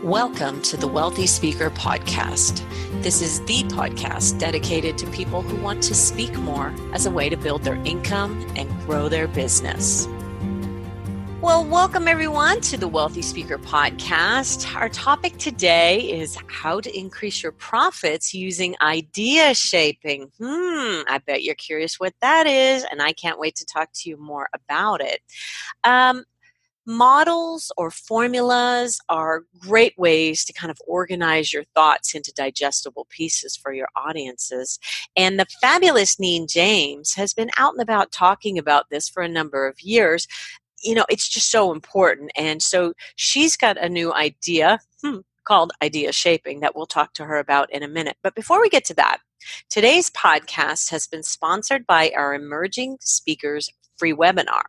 Welcome to the Wealthy Speaker Podcast. This is the podcast dedicated to people who want to speak more as a way to build their income and grow their business. Well, welcome everyone to the Wealthy Speaker Podcast. Our topic today is how to increase your profits using idea shaping. I bet you're curious what that is, and I can't wait to talk to you more about it. Models or formulas are great ways to kind of organize your thoughts into digestible pieces for your audiences. And the fabulous Neen James has been out and about talking about this for a number of years. You know, it's just so important. And so she's got a new idea called idea shaping that we'll talk to her about in a minute. But before we get to that, today's podcast has been sponsored by our Emerging Speakers free webinar.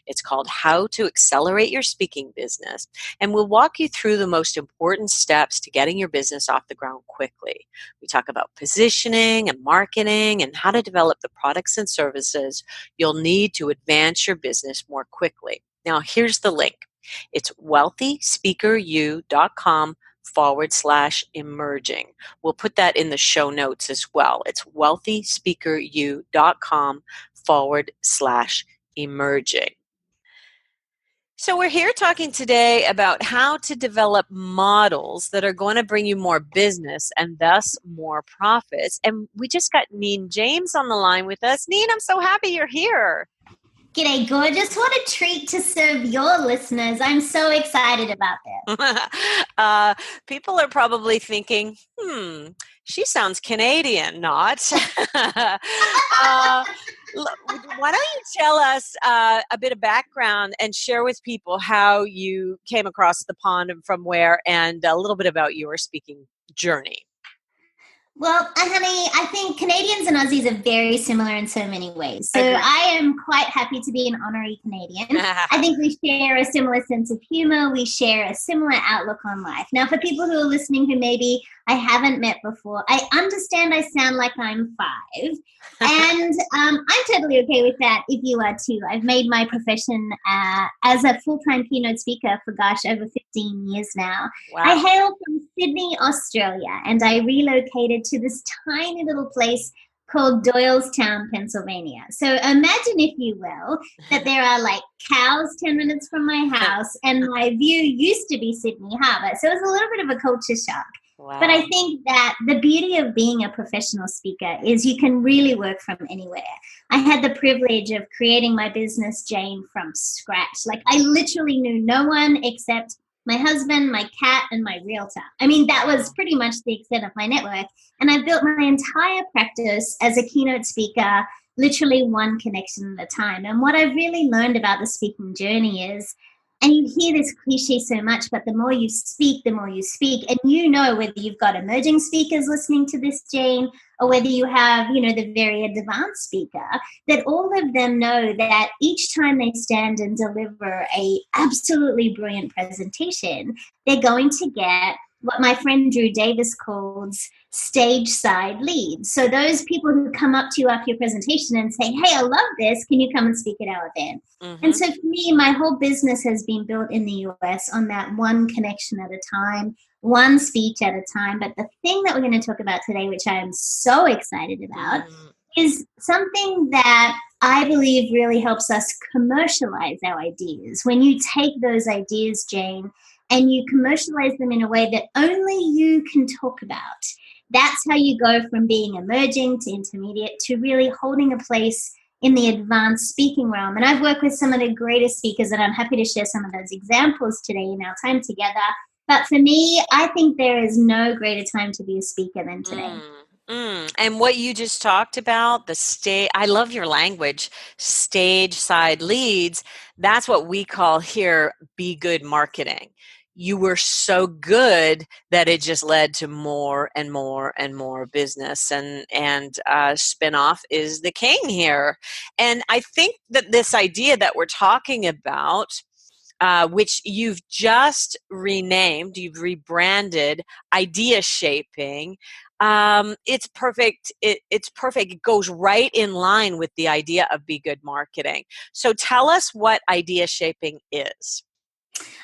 It's called How to Accelerate Your Speaking Business, and we'll walk you through the most important steps to getting your business off the ground quickly. We talk about positioning and marketing and how to develop the products and services you'll need to advance your business more quickly. Now, here's the link. It's wealthyspeakeru.com/emerging. We'll put that in the show notes as well. It's wealthyspeakeru.com/emerging. So we're here talking today about how to develop models that are going to bring you more business and thus more profits. And we just got Neen James on the line with us. Neen, I'm so happy you're here. G'day, gorgeous. What a treat to serve your listeners. I'm so excited about this. People are probably thinking, she sounds Canadian, not. Why don't you tell us a bit of background and share with people how you came across the pond and from where, and a little bit about your speaking journey. Well, honey, I think Canadians and Aussies are very similar in so many ways. So I am quite happy to be an honorary Canadian. I think we share a similar sense of humor. We share a similar outlook on life. Now, for people who are listening who maybe I haven't met before, I understand I sound like I'm 5. And I'm totally okay with that if you are too. I've made my profession as a full-time keynote speaker for, over 15 years now. Wow. I hail from Sydney, Australia, and I relocated to this tiny little place called Doylestown, Pennsylvania. So imagine, if you will, that there are like cows 10 minutes from my house, and my view used to be Sydney Harbour. So it was a little bit of a culture shock. Wow. But I think that the beauty of being a professional speaker is you can really work from anywhere. I had the privilege of creating my business, Jane, from scratch. Like, I literally knew no one except my husband, my cat, and my realtor. I mean, that was pretty much the extent of my network. And I built my entire practice as a keynote speaker, literally one connection at a time. And what I've really learned about the speaking journey is, and you hear this cliche so much, but the more you speak, the more you speak. And you know, whether you've got emerging speakers listening to this, Jane, or whether you have, the very advanced speaker, that all of them know that each time they stand and deliver a absolutely brilliant presentation, they're going to get what my friend Drew Davis calls stage side leads. So those people who come up to you after your presentation and say, hey, I love this. Can you come and speak at our event? Mm-hmm. And so for me, my whole business has been built in the US on that one connection at a time, one speech at a time. But the thing that we're going to talk about today, which I am so excited about, is something that I believe really helps us commercialize our ideas. When you take those ideas, Jane, and you commercialize them in a way that only you can talk about, that's how you go from being emerging to intermediate to really holding a place in the advanced speaking realm. And I've worked with some of the greatest speakers, and I'm happy to share some of those examples today in our time together. But for me, I think there is no greater time to be a speaker than today. And what you just talked about, I love your language, stage side leads. That's what we call here be good marketing. You were so good that it just led to more and more and more business, and spinoff is the king here. And I think that this idea that we're talking about, which you've just renamed, you've rebranded idea shaping. It's perfect. It's perfect. It goes right in line with the idea of be good marketing. So tell us what idea shaping is.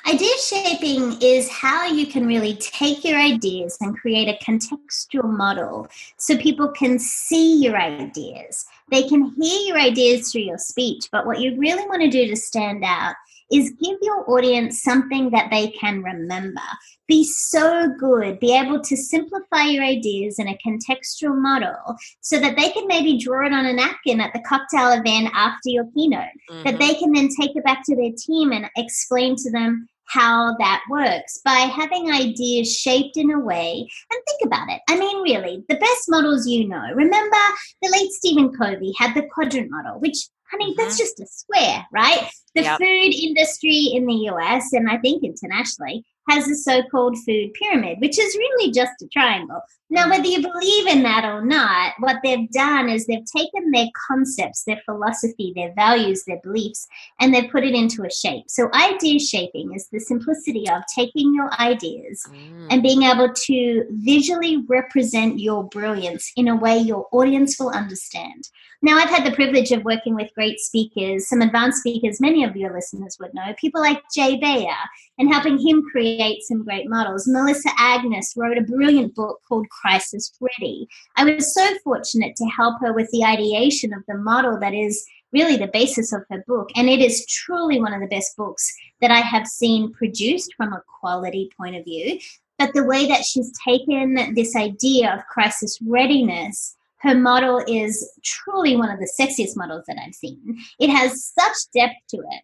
Idea shaping is how you can really take your ideas and create a contextual model so people can see your ideas. They can hear your ideas through your speech, but what you really want to do to stand out is give your audience something that they can remember. Be so good, be able to simplify your ideas in a contextual model so that they can maybe draw it on a napkin at the cocktail event after your keynote, that they can then take it back to their team and explain to them how that works by having ideas shaped in a way. And think about it. I mean, really, the best models remember the late Stephen Covey had the quadrant model, which, honey, that's just a square, right? The food industry in the US, and I think internationally, has a so-called food pyramid, which is really just a triangle. Now, whether you believe in that or not, what they've done is they've taken their concepts, their philosophy, their values, their beliefs, and they've put it into a shape. So idea shaping is the simplicity of taking your ideas and being able to visually represent your brilliance in a way your audience will understand. Now, I've had the privilege of working with great speakers, some advanced speakers many of your listeners would know, people like Jay Bayer, and helping him create some great models. Melissa Agnes wrote a brilliant book called Crisis Ready. I was so fortunate to help her with the ideation of the model that is really the basis of her book, and it is truly one of the best books that I have seen produced from a quality point of view. But the way that she's taken this idea of crisis readiness, her model is truly one of the sexiest models that I've seen. It has such depth to it.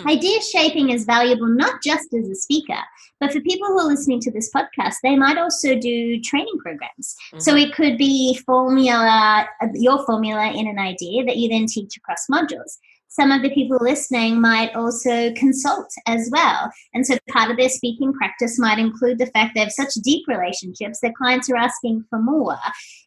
Idea shaping is valuable not just as a speaker, but for people who are listening to this podcast, they might also do training programs. So it could be your formula in an idea that you then teach across modules. Some of the people listening might also consult as well. And so part of their speaking practice might include the fact they have such deep relationships that clients are asking for more.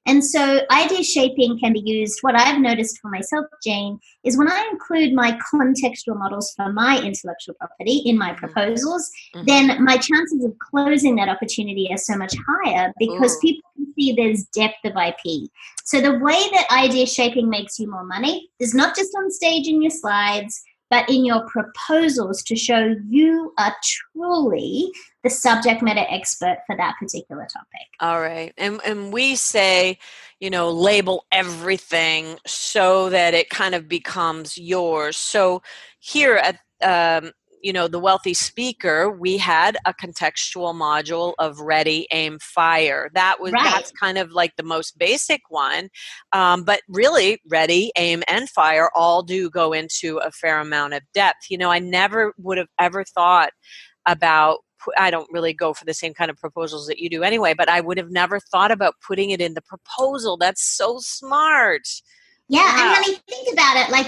And so idea shaping can be used. What I've noticed for myself, Jane, is when I include my contextual models for my intellectual property in my proposals, then my chances of closing that opportunity are so much higher because people can see there's depth of IP. So the way that idea shaping makes you more money is not just on stage in your slides, but in your proposals to show you are truly the subject matter expert for that particular topic. All right. And we say, label everything so that it kind of becomes yours. So here at the Wealthy Speaker, we had a contextual module of ready, aim, fire. That's kind of like the most basic one. But really, ready, aim, and fire all do go into a fair amount of depth. I never would have ever thought about, I don't really go for the same kind of proposals that you do anyway, but I would have never thought about putting it in the proposal. That's so smart. Yeah, and honey, think about it. Like,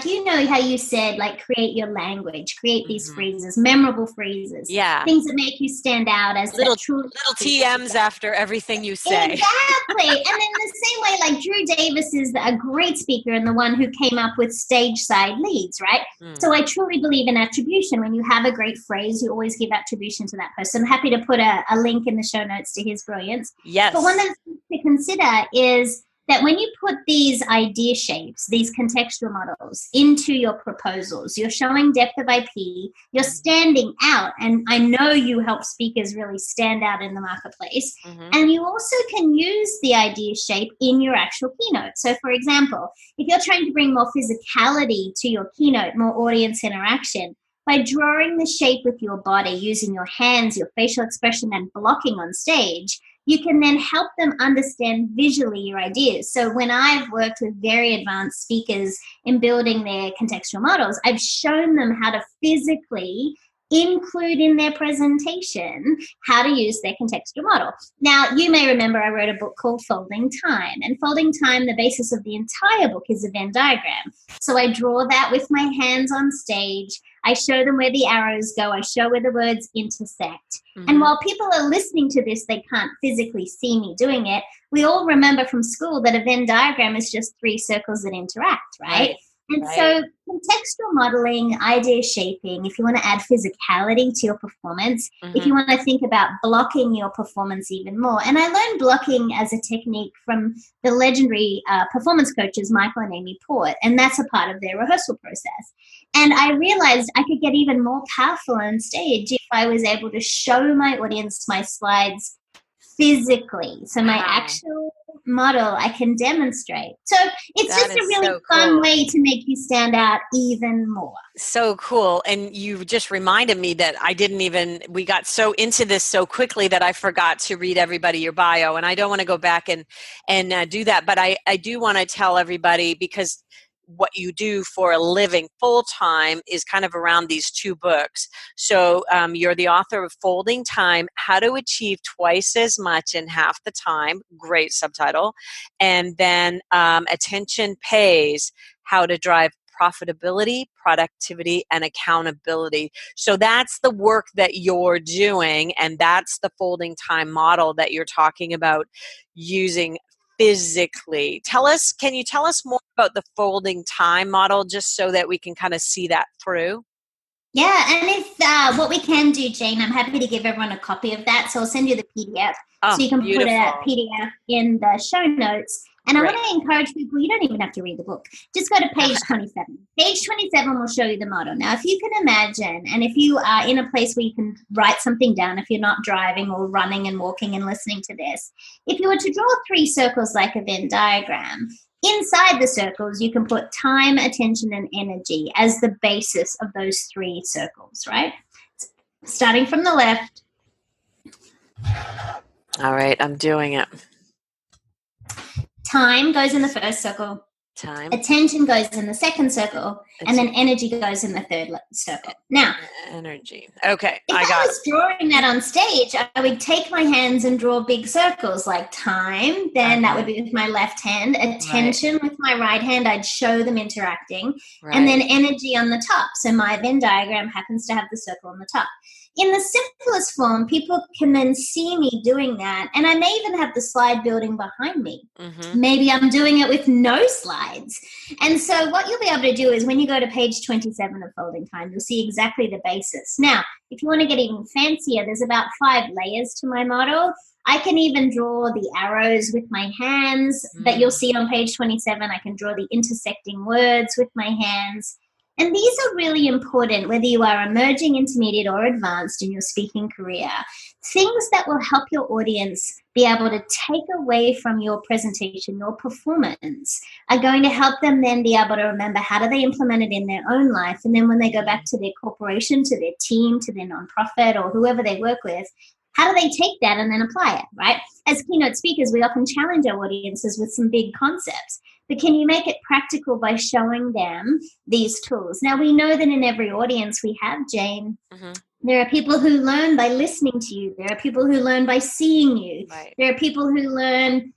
how you said, create your language, create these phrases, memorable phrases, things that make you stand out as little TMs after everything you say. Exactly. And in the same way, Drew Davis is a great speaker and the one who came up with stage side leads, right? So I truly believe in attribution. When you have a great phrase, you always give attribution to that person. I'm happy to put a link in the show notes to his brilliance. Yes. But one of the things to consider is that when you put these idea shapes, these contextual models into your proposals, you're showing depth of IP, you're standing out. And I know you help speakers really stand out in the marketplace. And you also can use the idea shape in your actual keynote. So for example, if you're trying to bring more physicality to your keynote, more audience interaction, by drawing the shape with your body, using your hands, your facial expression, and blocking on stage, you can then help them understand visually your ideas. So when I've worked with very advanced speakers in building their contextual models, I've shown them how to physically include in their presentation how to use their contextual model. Now, you may remember I wrote a book called Folding Time. And Folding Time, the basis of the entire book is a Venn diagram. So I draw that with my hands on stage. I show them where the arrows go. I show where the words intersect. And while people are listening to this, they can't physically see me doing it. We all remember from school that a Venn diagram is just 3 circles that interact, right? And Right. so contextual modeling, idea shaping, if you want to add physicality to your performance, if you Mm-hmm. want to think about blocking your performance even more. And I learned blocking as a technique from the legendary performance coaches, Michael and Amy Port, and that's a part of their rehearsal process. And I realized I could get even more powerful on stage if I was able to show my audience my slides physically. So my Wow. actual model I can demonstrate. So it's That just a is really so fun cool. way to make you stand out even more. So cool. And you just reminded me that we got so into this so quickly that I forgot to read everybody your bio. And I don't want to go back and do that. But I do want to tell everybody, because what you do for a living full time is kind of around these two books. So you're the author of Folding Time: How to Achieve Twice as Much in Half the Time. Great subtitle. And then Attention Pays: How to Drive Profitability, Productivity, and Accountability. So that's the work that you're doing, and that's the folding time model that you're talking about using physically. Can you tell us more about the folding time model, just so that we can kind of see that through? Yeah, and if what we can do, Jane, I'm happy to give everyone a copy of that. So I'll send you the PDF Oh, so you can put a beautiful. PDF in the show notes. And I want Great. to encourage people, you don't even have to read the book. Just go to page 27. Page 27 will show you the model. Now, if you can imagine, and if you are in a place where you can write something down, if you're not driving or running and walking and listening to this, if you were to draw three circles like a Venn diagram, inside the circles, you can put time, attention, and energy as the basis of those three circles, right? Starting from the left. All right, I'm doing it. Time goes in the first circle. Time, Attention goes in the second circle, and then energy goes in the third circle. Now, energy. Okay, if I I got it. was drawing that on stage, I would take my hands and draw big circles like time, then that would Okay. be with my left hand, Right, attention with my right hand, I'd show them interacting, and then right. energy on the top. So my Venn diagram happens to have the circle on the top. In the simplest form, people can then see me doing that, and I may even have the slide building behind me. Mm-hmm. Maybe I'm doing it with no slides. And so what you'll be able to do is when you go to page 27 of Folding Time, you'll see exactly the basis. Now, if you want to get even fancier, there's about 5 layers to my model. I can even draw the arrows with my hands that you'll see on page 27. I can draw the intersecting words with my hands. And these are really important, whether you are emerging, intermediate, or advanced in your speaking career. Things that will help your audience be able to take away from your presentation, your performance, are going to help them then be able to remember how do they implement it in their own life. And then when they go back to their corporation, to their team, to their nonprofit, or whoever they work with, how do they take that and then apply it, right? As keynote speakers, we often challenge our audiences with some big concepts. But can you make it practical by showing them these tools? Now, we know that in every audience we have, Jane, Mm-hmm. there are people who learn by listening to you. There are people who learn by seeing you. Right. There are people who learn,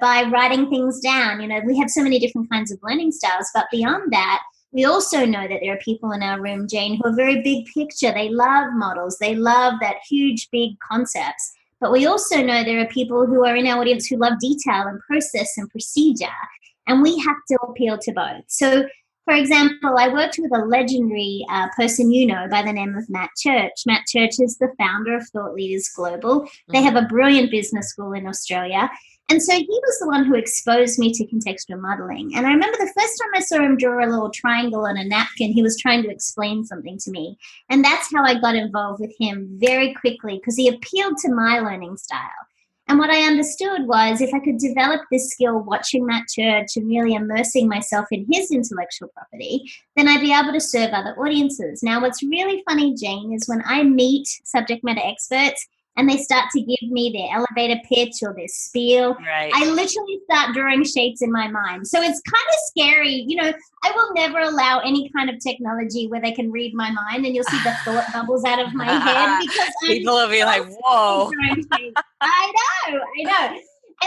by writing things down. We have so many different kinds of learning styles. But beyond that, we also know that there are people in our room, Jane, who are very big picture. They love models. They love that huge, big concepts. But we also know there are people who are in our audience who love detail and process and procedure. And we have to appeal to both. So, for example, I worked with a legendary person by the name of Matt Church. Matt Church is the founder of Thought Leaders Global. They have a brilliant business school in Australia. And so he was the one who exposed me to contextual modeling. And I remember the first time I saw him draw a little triangle on a napkin, he was trying to explain something to me. And that's how I got involved with him very quickly, because he appealed to my learning style. And what I understood was if I could develop this skill watching Matt Church and really immersing myself in his intellectual property, then I'd be able to serve other audiences. Now, what's really funny, Jane, is when I meet subject matter experts and they start to give me their elevator pitch or their spiel, Right. I literally start drawing shapes in my mind. So it's kind of scary. I will never allow any kind of technology where they can read my mind and you'll see the thought bubbles out of my head because People will be like, whoa. I know.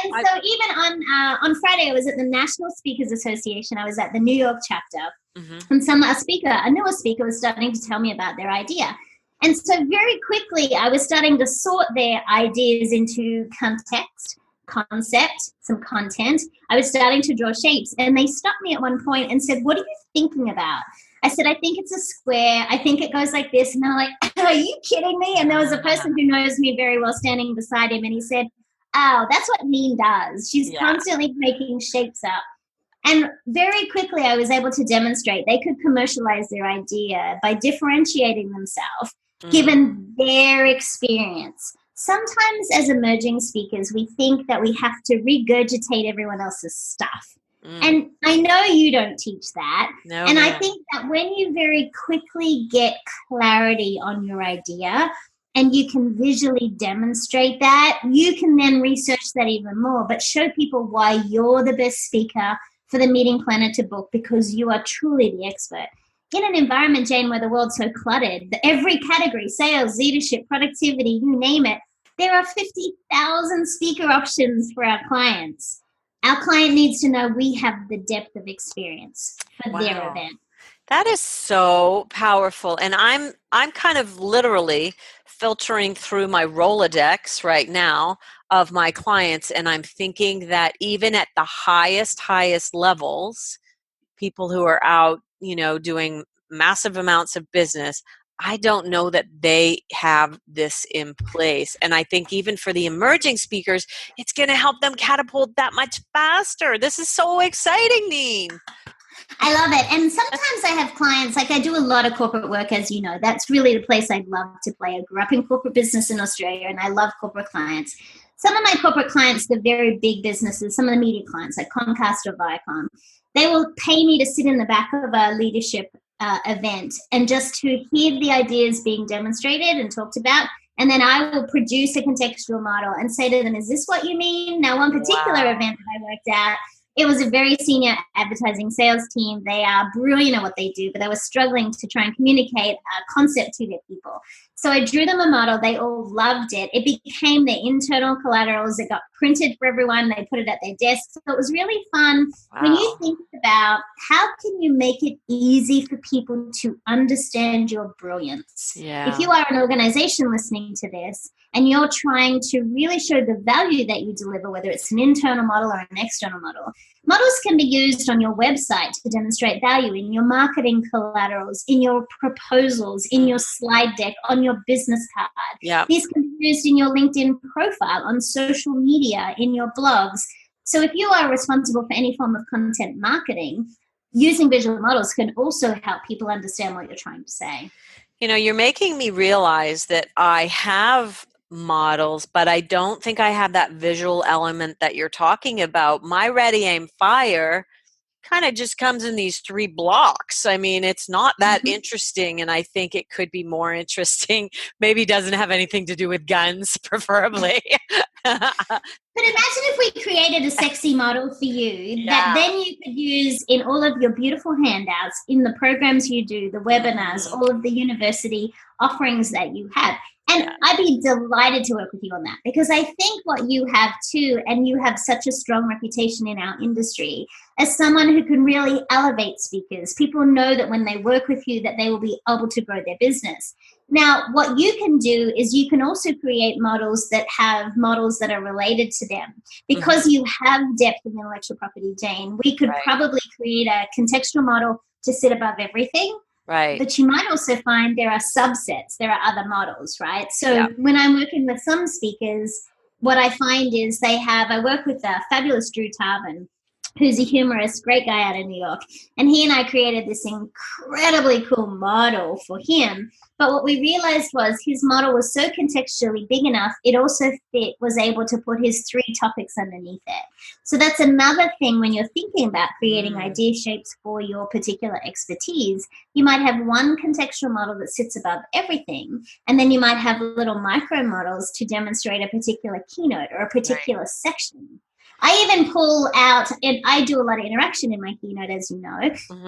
And so even on Friday, I was at the National Speakers Association. I was at the New York chapter. Mm-hmm. And a newer speaker was starting to tell me about their idea. And so very quickly, I was starting to sort their ideas into context, concept, some content. I was starting to draw shapes, and they stopped me at one point and said, "What are you thinking about?" I said, "I think it's a square. I think it goes like this." And they're like, "Are you kidding me?" And there was a person who knows me very well standing beside him, and he said, "Oh, that's what Neen does. She's constantly making shapes up." And very quickly, I was able to demonstrate they could commercialize their idea by differentiating themselves, given their experience. Sometimes as emerging speakers, we think that we have to regurgitate everyone else's stuff. And I know you don't teach that. No, and I think that when you very quickly get clarity on your idea and you can visually demonstrate that, you can then research that even more, but show people why you're the best speaker for the meeting planner to book, because you are truly the expert. In an environment, Jane, where the world's so cluttered, every category, sales, leadership, productivity, you name it, there are 50,000 speaker options for our clients. Our client needs to know we have the depth of experience for their event. That is so powerful. And I'm kind of literally filtering through my Rolodex right now of my clients, and I'm thinking that even at the highest levels, people who are out, doing massive amounts of business, I don't know that they have this in place. And I think even for the emerging speakers, it's going to help them catapult that much faster. This is so exciting, Neen. I love it. And sometimes I have clients, like I do a lot of corporate work, as you know. That's really the place I'd love to play. I grew up in corporate business in Australia, and I love corporate clients. Some of my corporate clients, the very big businesses, some of the media clients like Comcast or Viacom, they will pay me to sit in the back of a leadership event and just to hear the ideas being demonstrated and talked about. And then I will produce a contextual model and say to them, "Is this what you mean?" Now, one particular event that I worked at, it was a very senior advertising sales team. They are brilliant at what they do, but they were struggling to try and communicate a concept to their people. So I drew them a model. They all loved it. It became their internal collaterals. It got printed for everyone. They put it at their desks. So it was really fun. Wow. When you think about how can you make it easy for people to understand your brilliance? Yeah. If you are an organization listening to this, and you're trying to really show the value that you deliver, whether it's an internal model or an external model. Models can be used on your website to demonstrate value, in your marketing collaterals, in your proposals, in your slide deck, on your business card. Yeah. These can be used in your LinkedIn profile, on social media, in your blogs. So if you are responsible for any form of content marketing, using visual models can also help people understand what you're trying to say. You're making me realize that I have models, but I don't think I have that visual element that you're talking about. My Ready, Aim, Fire kind of just comes in these 3 blocks. I mean, it's not that interesting, and I think it could be more interesting. Maybe doesn't have anything to do with guns, preferably. But imagine if we created a sexy model for you that then you could use in all of your beautiful handouts, in the programs you do, the webinars, all of the university offerings that you have. And I'd be delighted to work with you on that, because I think what you have too, and you have such a strong reputation in our industry as someone who can really elevate speakers. People know that when they work with you that they will be able to grow their business. Now, what you can do is you can also create models that are related to them. Because you have depth of intellectual property, Jane, we could probably create a contextual model to sit above everything. Right. But you might also find there are subsets, there are other models, right? So when I'm working with some speakers, what I find is I work with a fabulous Drew Tarvin, who's a humorist, great guy out of New York. And he and I created this incredibly cool model for him. But what we realized was his model was so contextually big enough, it also was able to put his 3 topics underneath it. So that's another thing when you're thinking about creating idea shapes for your particular expertise. You might have one contextual model that sits above everything, and then you might have little micro models to demonstrate a particular keynote or a particular section. I even pull out, and I do a lot of interaction in my keynote, as you know.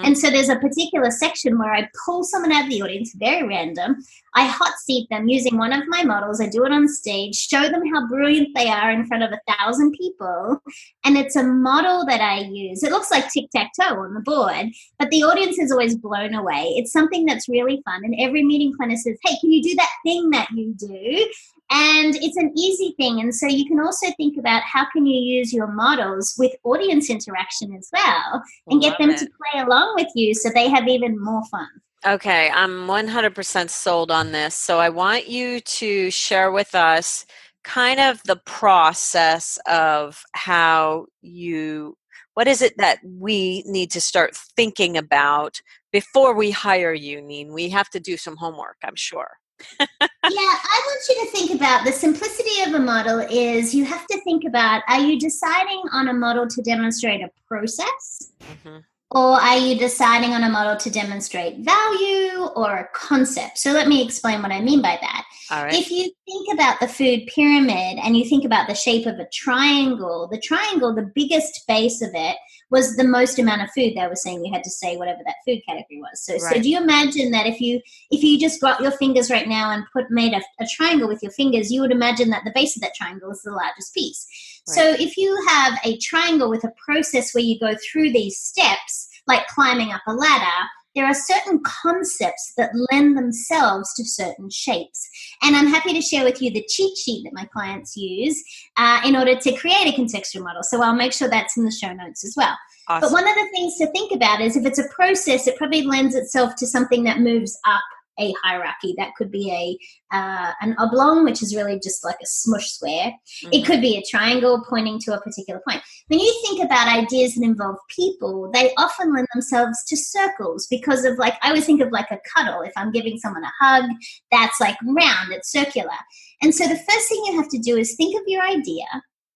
And so there's a particular section where I pull someone out of the audience, very random. I hot seat them using one of my models. I do it on stage, show them how brilliant they are in front of 1,000 people. And it's a model that I use. It looks like tic-tac-toe on the board, but the audience is always blown away. It's something that's really fun. And every meeting planner says, "Hey, can you do that thing that you do?" And it's an easy thing. And so you can also think about how can you use your models with audience interaction as well and get Love them to it. play along with you so they have even more fun. Okay, I'm 100% sold on this. So I want you to share with us kind of the process of what is it that we need to start thinking about before we hire you, Neen? We have to do some homework, I'm sure. Yeah, I want you to think about the simplicity of a model is you have to think about, are you deciding on a model to demonstrate a process? Hmm. Or are you deciding on a model to demonstrate value or a concept? So let me explain what I mean by that. All right. If you think about the food pyramid and you think about the shape of a triangle, the biggest base of it was the most amount of food. They were saying you had to say whatever that food category was. So Right. do you imagine that if you just got your fingers right now and made a triangle with your fingers, you would imagine that the base of that triangle is the largest piece. So Right. if you have a triangle with a process where you go through these steps, like climbing up a ladder, there are certain concepts that lend themselves to certain shapes. And I'm happy to share with you the cheat sheet that my clients use in order to create a contextual model. So I'll make sure that's in the show notes as well. But Awesome. one of the things to think about is if it's a process, it probably lends itself to something that moves up a hierarchy. That could be an oblong, which is really just like a smush square. It Hmm. could be a triangle pointing to a particular point. When you think about ideas that involve people, they often lend themselves to circles because of, like, I always think of like a cuddle. If I'm giving someone a hug, that's like round, it's circular. And so the first thing you have to do is think of your idea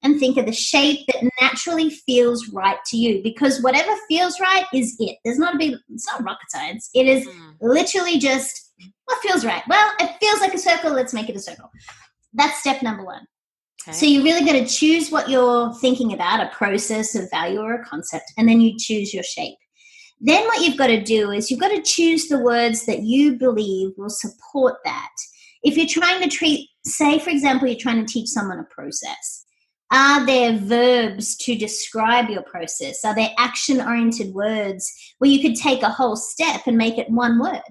and think of the shape that naturally feels right to you, because whatever feels right is it. It's not rocket science. It is Mm. literally just what feels right. Well, it feels like a circle. Let's make it a circle. That's step number one. So Okay. you really got to choose what you're thinking about, a process, a value, or a concept, and then you choose your shape. Then what you've got to do is you've got to choose the words that you believe will support that. If you're trying to say, for example, you're trying to teach someone a process, are there verbs to describe your process? Are there action-oriented words where you could take a whole step and make it one word?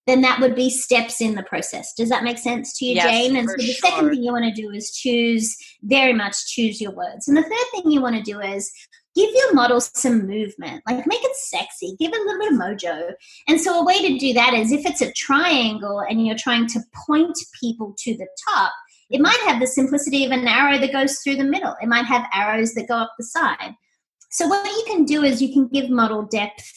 Then that would be steps in the process. Does that make sense to you, Yes, Jane? And for so the second sure. thing you want to do is very much choose your words. And the third thing you want to do is give your model some movement, like make it sexy, give it a little bit of mojo. And so a way to do that is if it's a triangle and you're trying to point people to the top, it might have the simplicity of an arrow that goes through the middle. It might have arrows that go up the side. So what you can do is you can give model depth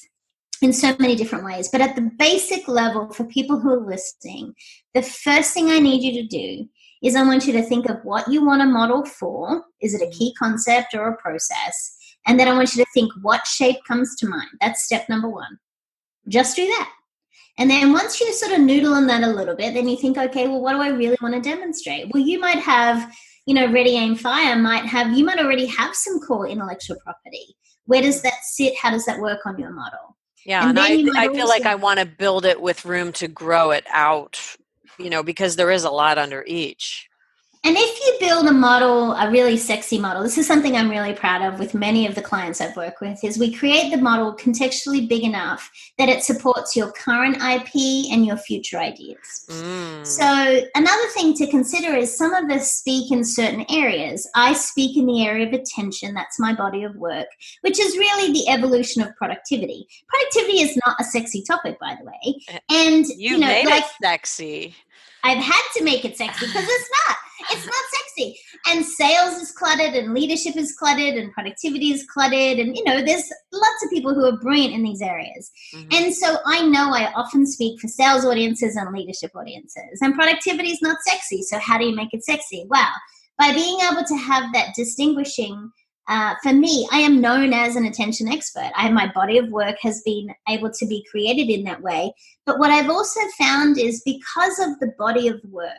in so many different ways. But at the basic level, for people who are listening, the first thing I need you to do is I want you to think of what you want to model for. Is it a Mhm. key concept or a process? And then I want you to think what shape comes to mind. That's step number one. Just do that. And then once you sort of noodle on that a little bit, then you think, okay, well, what do I really want to demonstrate? Well, you might have, Ready, Aim, Fire you might already have some core intellectual property. Where does that sit? How does that work on your model? Yeah, And and then you might I feel like also, I want to build it with room to grow it out, because there is a lot under each. and if you build a model, a really sexy model, this is something I'm really proud of with many of the clients I've worked with, is we create the model contextually big enough that it supports your current IP and your future ideas. Mm. So another thing to consider is some of us speak in certain areas. I speak in the area of attention. That's my body of work, which is really the evolution of productivity. Productivity is not a sexy topic, by the way. Eh, And, You made like it sexy. I've had to make it sexy because it's not. It's not sexy. And sales is cluttered and leadership is cluttered and productivity is cluttered. And, there's lots of people who are brilliant in these areas. Hmm. And so I know I often speak for sales audiences and leadership audiences. And productivity is not sexy. So how do you make it sexy? Well, by being able to have that distinguishing, for me, I am known as an attention expert. My body of work has been able to be created in that way. But what I've also found is because of the body of work,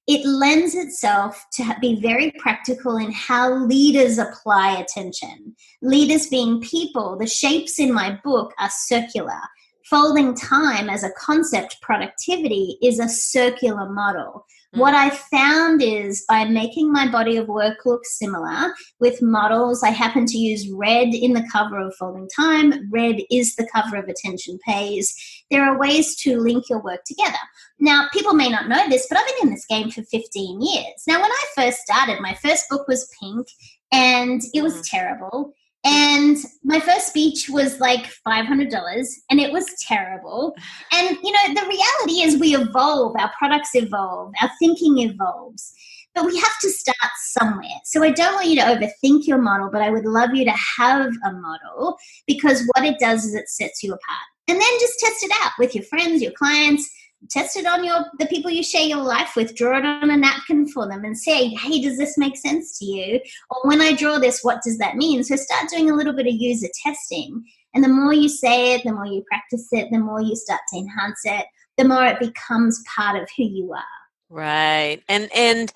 it lends itself to be very practical in how leaders apply attention. Leaders being people, the shapes in my book are circular. Folding time as a concept, productivity, is a circular model. What I found is by making my body of work look similar with models, I happen to use red in the cover of Folding Time. Red is the cover of Attention Pays. there are ways to link your work together. Now, people may not know this, but I've been in this game for 15 years. Now, when I first started, my first book was pink and it was terrible. And my first speech was like $500 and it was terrible. And, the reality is we evolve, our products evolve, our thinking evolves. But we have to start somewhere. So I don't want you to overthink your model, but I would love you to have a model, because what it does is it sets you apart. And then just test it out with your friends, your clients. Test it on the people you share your life with. Draw it on a napkin for them and say, hey, does this make sense to you? Or when I draw this, what does that mean? So start doing a little bit of user testing. And the more you say it, the more you practice it, the more you start to enhance it, the more it becomes part of who you are. Right. And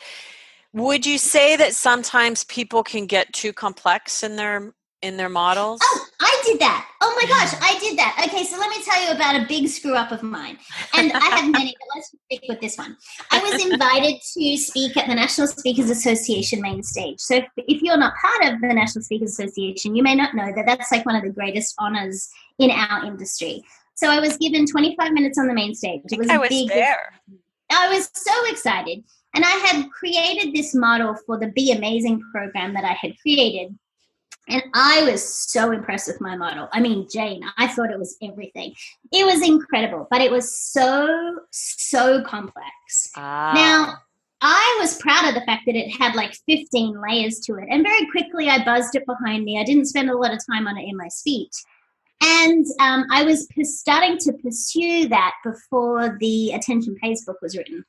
would you say that sometimes people can get too complex in their models? Oh, I did that. Oh my gosh, I did that. Okay, so let me tell you about a big screw up of mine. And I have many, but let's stick with this one. I was invited to speak at the National Speakers Association main stage. So if you're not part of the National Speakers Association, you may not know that that's like one of the greatest honors in our industry. So I was given 25 minutes on the main stage. It was big. There. I was so excited. And I had created this model for the Be Amazing program that I had created. And I was so impressed with my model. I mean, Jane, I thought it was everything. It was incredible, but it was so, so complex. Now, I was proud of the fact that it had like 15 layers to it. And very quickly, I buzzed it behind me. I didn't spend a lot of time on it in my speech. And I was starting to pursue that before the Attention Pays book was written.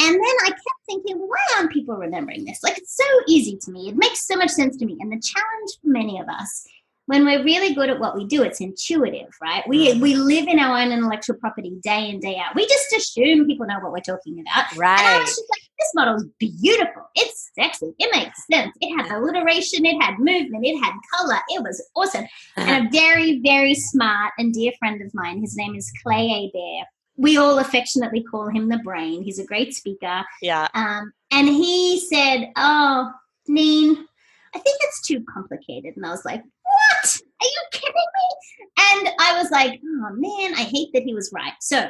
And then I kept thinking, why aren't people remembering this? Like, it's so easy to me. It makes so much sense to me. And the challenge for many of us, when we're really good at what we do, it's intuitive, right? We live in our own intellectual property day in, day out. We just assume people know what we're talking about. Right. And I was just like, this model's beautiful. It's sexy. It makes sense. It had alliteration. It had movement. It had color. It was awesome. And a very, very smart and dear friend of mine, his name is Clay Bear. We all affectionately call him the Brain. He's a great speaker. Yeah. And he said, oh, Neen, I think it's too complicated. And I was like, what? Are you kidding me? And I was like, oh, man, I hate that he was right. So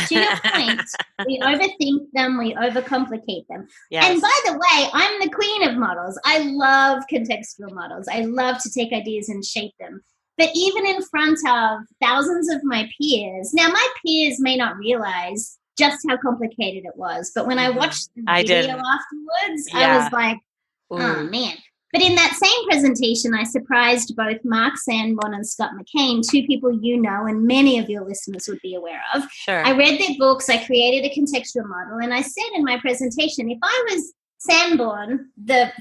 to your point, we overthink them. We overcomplicate them. Yes. And by the way, I'm the queen of models. I love contextual models. I love to take ideas and shape them. But even in front of thousands of my peers, now my peers may not realize just how complicated it was, but when I watched the video afterwards, I was like, oh, man. But in that same presentation, I surprised both Mark Sanborn and Scott McCain, two people you know and many of your listeners would be aware of. Sure. I read their books, I created a contextual model, and I said in my presentation, if I was Sanborn, the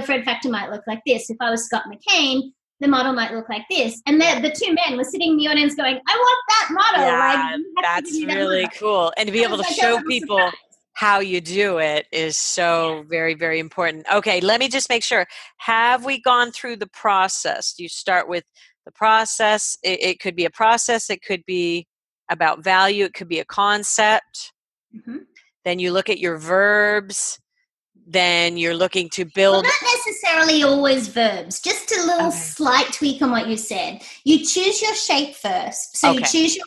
Fred factor might look like this. If I was Scott McCain, the model might look like this. And the two men were sitting in the audience going, I want that model. Yeah, that's really cool. And to be able to show people how you do it is so very, very important. Okay, let me just make sure. Have we gone through the process? You start with the process. It could be a process. It could be about value. It could be a concept. Mm-hmm. Then you look at your verbs. Then you're looking to build. Well, not necessarily always verbs, just a little slight tweak on what you said. You choose your shape first. So you choose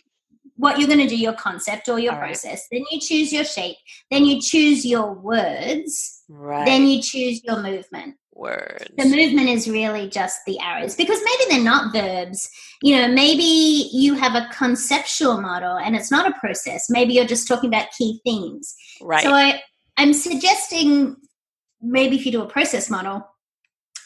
what you're going to do, your concept or your process. Then you choose your shape. Then you choose your words. Right. Then you choose your movement. Words. The movement is really just the arrows, because maybe they're not verbs. Maybe you have a conceptual model and it's not a process. Maybe you're just talking about key themes. Right. So I'm suggesting, maybe if you do a process model,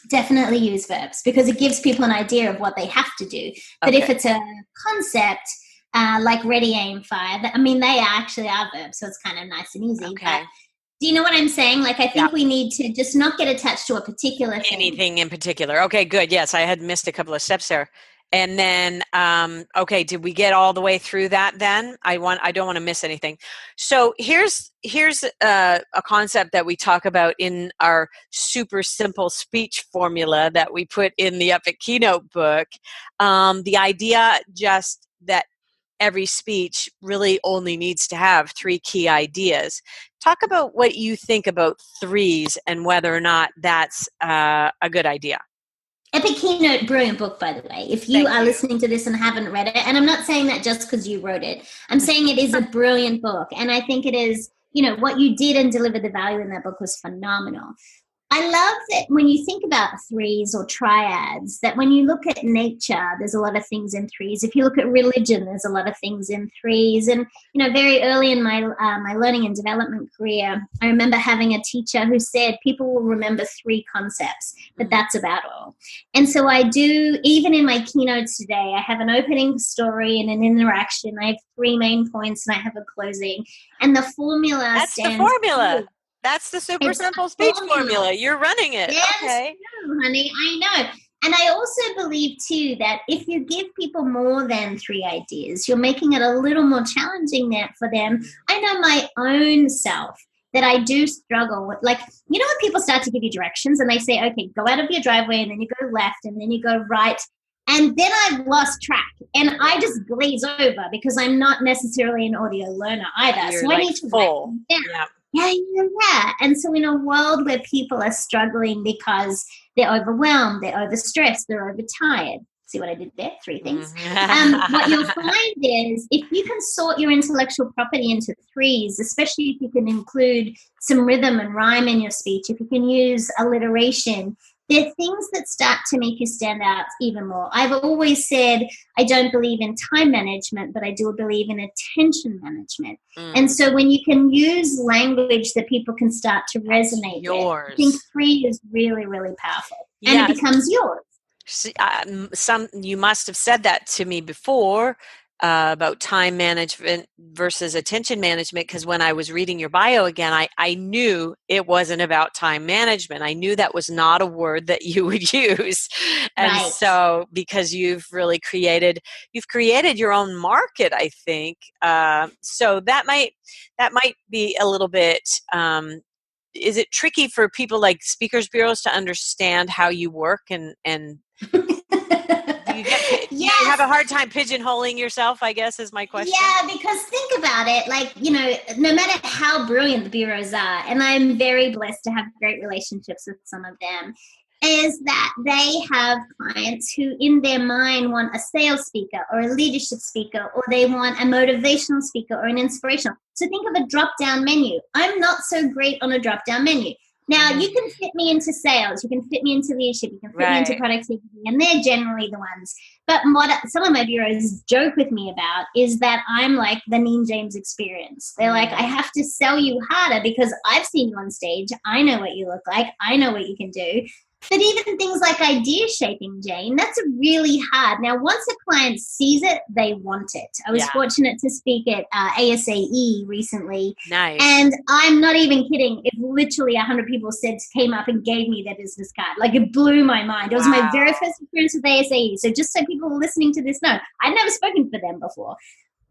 definitely use verbs, because it gives people an idea of what they have to do. But if it's a concept, like ready, aim, fire, they actually are verbs, so it's kind of nice and easy. Okay. But do you know what I'm saying? Like, I think we need to just not get attached to a particular thing. Anything in particular. Okay, good. Yes, I had missed a couple of steps there. And then, did we get all the way through that then? I don't want to miss anything. So here's a concept that we talk about in our super simple speech formula that we put in the Epic Keynote book. The idea just that every speech really only needs to have 3 key ideas. Talk about what you think about threes and whether or not that's a good idea. Epic Keynote, brilliant book, by the way. If you Thank are you. listening to this and haven't read it, and I'm not saying that just because you wrote it, I'm saying it is a brilliant book. And I think it is, what you did and delivered the value in that book was phenomenal. I love that when you think about threes or triads, that when you look at nature, there's a lot of things in threes. If you look at religion, there's a lot of things in threes. And, very early in my learning and development career, I remember having a teacher who said people will remember three concepts, but that's about all. And so I do, even in my keynotes today, I have an opening story and an interaction. I have three main points and I have a closing. And the formula That's the stands formula. true. That's the super It's a simple speech formula. formula. You're running it. That's Okay. true, honey. I know. And I also believe, too, that if you give people more than three ideas, you're making it a little more challenging for them. I know my own self that I do struggle with. Like, when people start to give you directions and they say, okay, go out of your driveway and then you go left and then you go right. And then I've lost track and I just glaze over because I'm not necessarily an audio learner either. You're so I like need to full. write them down. Yeah. And so in a world where people are struggling because they're overwhelmed, they're overstressed, they're overtired. See what I did there? Three things. What you'll find is if you can sort your intellectual property into threes, especially if you can include some rhythm and rhyme in your speech, if you can use alliteration, there are things that start to make you stand out even more. I've always said I don't believe in time management, but I do believe in attention management. And so when you can use language that people can start to resonate with, I think three is really, really powerful. And it becomes yours. You must have said that to me before about time management versus attention management, because when I was reading your bio again, I knew it wasn't about time management. I knew that was not a word that you would use. And so because you've created your own market, I think. So that might be a little bit is it tricky for people like speakers bureaus to understand how you work and do you have a hard time pigeonholing yourself, I guess, is my question? Yeah, because think about it, like, no matter how brilliant the bureaus are, and I'm very blessed to have great relationships with some of them, is that they have clients who in their mind want a sales speaker or a leadership speaker, or they want a motivational speaker or an inspirational. So think of a drop-down menu. I'm not so great on a drop-down menu. Now, you can fit me into sales, you can fit me into leadership, you can fit me into productivity, and they're generally the ones. But what some of my bureaus joke with me about is that I'm like the Neen James experience. They're like, I have to sell you harder because I've seen you on stage. I know what you look like. I know what you can do. But even things like idea shaping, Jane, that's really hard. Now, once a client sees it, they want it. I was fortunate to speak at ASAE recently. Nice. And I'm not even kidding. If literally 100 people came up and gave me their business card, like it blew my mind. It was my very first experience with ASAE. So just so people listening to this know, I'd never spoken for them before.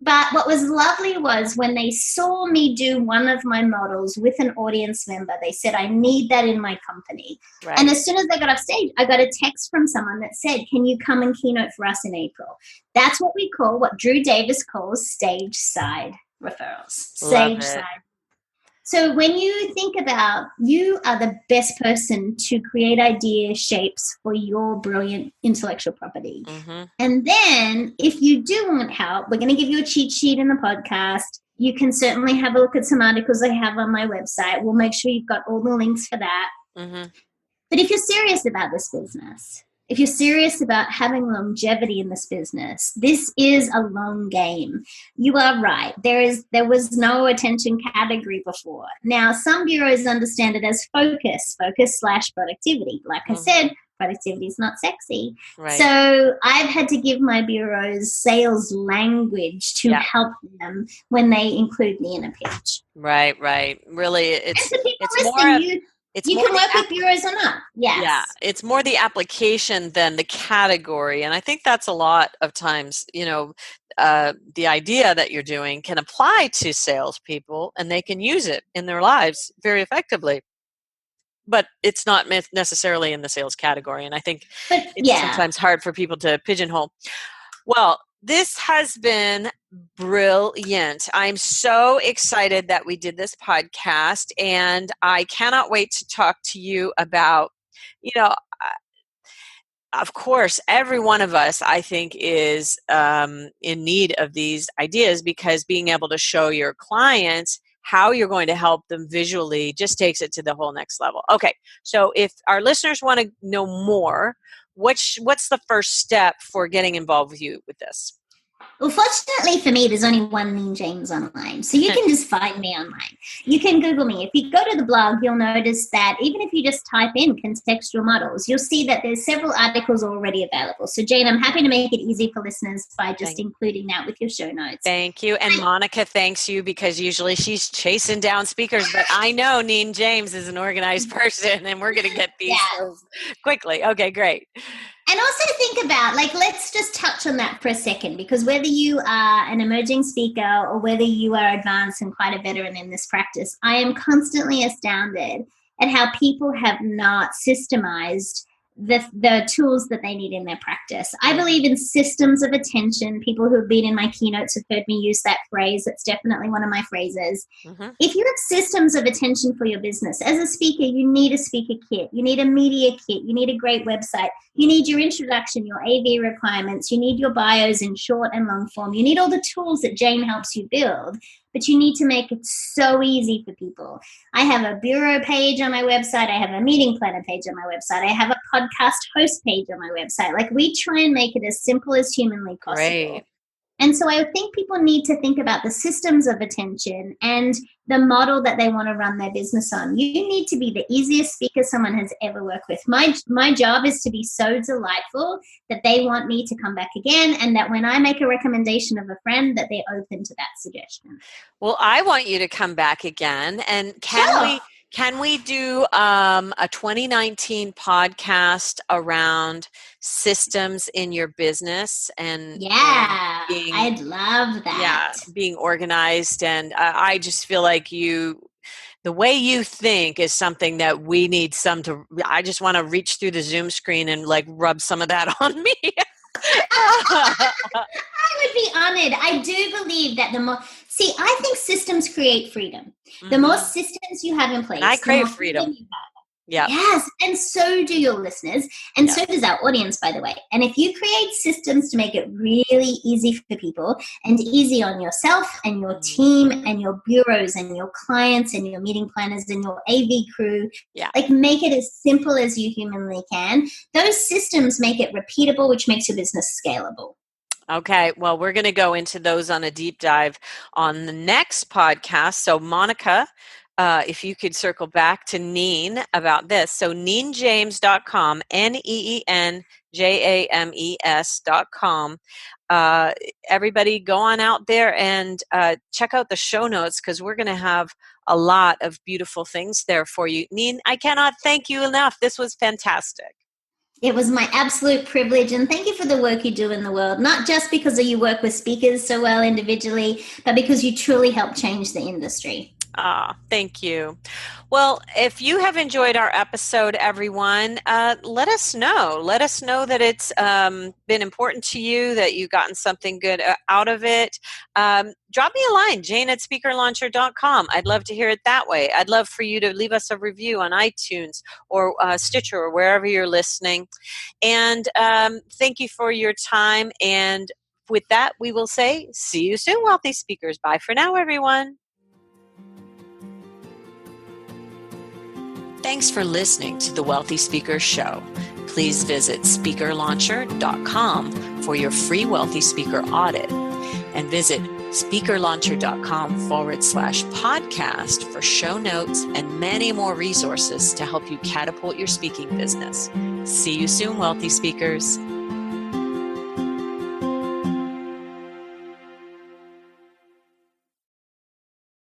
But what was lovely was when they saw me do one of my models with an audience member, they said, I need that in my company. Right. And as soon as they got off stage, I got a text from someone that said, can you come and keynote for us in April? That's what we call, what Drew Davis calls stage side referrals. Stage side. So when you think about, you are the best person to create idea shapes for your brilliant intellectual property. And then if you do want help, we're going to give you a cheat sheet in the podcast. You can certainly have a look at some articles I have on my website. We'll make sure you've got all the links for that. But if you're serious about this business, if you're serious about having longevity in this business, this is a long game. You are right. There was no attention category before. Now, some bureaus understand it as focus/productivity. Like I said, productivity is not sexy. Right. So I've had to give my bureaus sales language to help them when they include me in a pitch. Right. Really, it's more. You can work with bureaus or not. Yes. Yeah, it's more the application than the category. And I think that's a lot of times, the idea that you're doing can apply to salespeople and they can use it in their lives very effectively. But it's not necessarily in the sales category. And I think it's sometimes hard for people to pigeonhole. Well, this has been brilliant. I'm so excited that we did this podcast, and I cannot wait to talk to you about, of course, every one of us, I think, is in need of these ideas, because being able to show your clients how you're going to help them visually just takes it to the whole next level. Okay, so if our listeners want to know more, what's the first step for getting involved with you with this? Well, fortunately for me, there's only one Neen James online. So you can just find me online. You can Google me. If you go to the blog, you'll notice that even if you just type in contextual models, you'll see that there's several articles already available. So Jane, I'm happy to make it easy for listeners by just including that with your show notes. Thank you. And Monica thanks you, because usually she's chasing down speakers, but I know Neen James is an organized person, and we're going to get these quickly. Okay, great. And also think about, let's just touch on that for a second, because whether you are an emerging speaker or whether you are advanced and quite a veteran in this practice, I am constantly astounded at how people have not systemized the tools that they need in their practice. I believe in systems of attention. People who have been in my keynotes have heard me use that phrase. It's definitely one of my phrases. Mm-hmm. If you have systems of attention for your business, as a speaker, you need a speaker kit. You need a media kit. You need a great website. You need your introduction, your AV requirements. You need your bios in short and long form. You need all the tools that Jane helps you build. But you need to make it so easy for people. I have a bureau page on my website. I have a meeting planner page on my website. I have a podcast host page on my website. We try and make it as simple as humanly possible. Great. And so I think people need to think about the systems of attention and the model that they want to run their business on. You need to be the easiest speaker someone has ever worked with. My job is to be so delightful that they want me to come back again, and that when I make a recommendation of a friend, that they're open to that suggestion. Well, I want you to come back again. And can we do a 2019 podcast around systems in your business? And I'd love that. Yeah, being organized. And I just feel like the way you think is something that we need I just want to reach through the Zoom screen and rub some of that on me. I would be honored. I do believe that I think systems create freedom. Mm-hmm. The more systems you have in place, I crave freedom. Yeah. Yes, and so do your listeners, and so does our audience, by the way. And if you create systems to make it really easy for people and easy on yourself and your team and your bureaus and your clients and your meeting planners and your AV crew, make it as simple as you humanly can, those systems make it repeatable, which makes your business scalable. Okay, well, we're going to go into those on a deep dive on the next podcast. So, Monica, if you could circle back to Neen about this. So, neenjames.com, NEENJAMES.com. Everybody go on out there and check out the show notes, because we're going to have a lot of beautiful things there for you. Neen, I cannot thank you enough. This was fantastic. It was my absolute privilege, and thank you for the work you do in the world, not just because you work with speakers so well individually, but because you truly help change the industry. Thank you. Well, if you have enjoyed our episode, everyone, let us know. Let us know that it's been important to you, that you've gotten something good out of it. Drop me a line, jane@speakerlauncher.com. I'd love to hear it that way. I'd love for you to leave us a review on iTunes or Stitcher or wherever you're listening. And thank you for your time. And with that, we will say, see you soon, Wealthy Speakers. Bye for now, everyone. Thanks for listening to the Wealthy Speakers Show. Please visit speakerlauncher.com for your free Wealthy Speaker audit, and visit speakerlauncher.com/podcast for show notes and many more resources to help you catapult your speaking business. See you soon, Wealthy Speakers.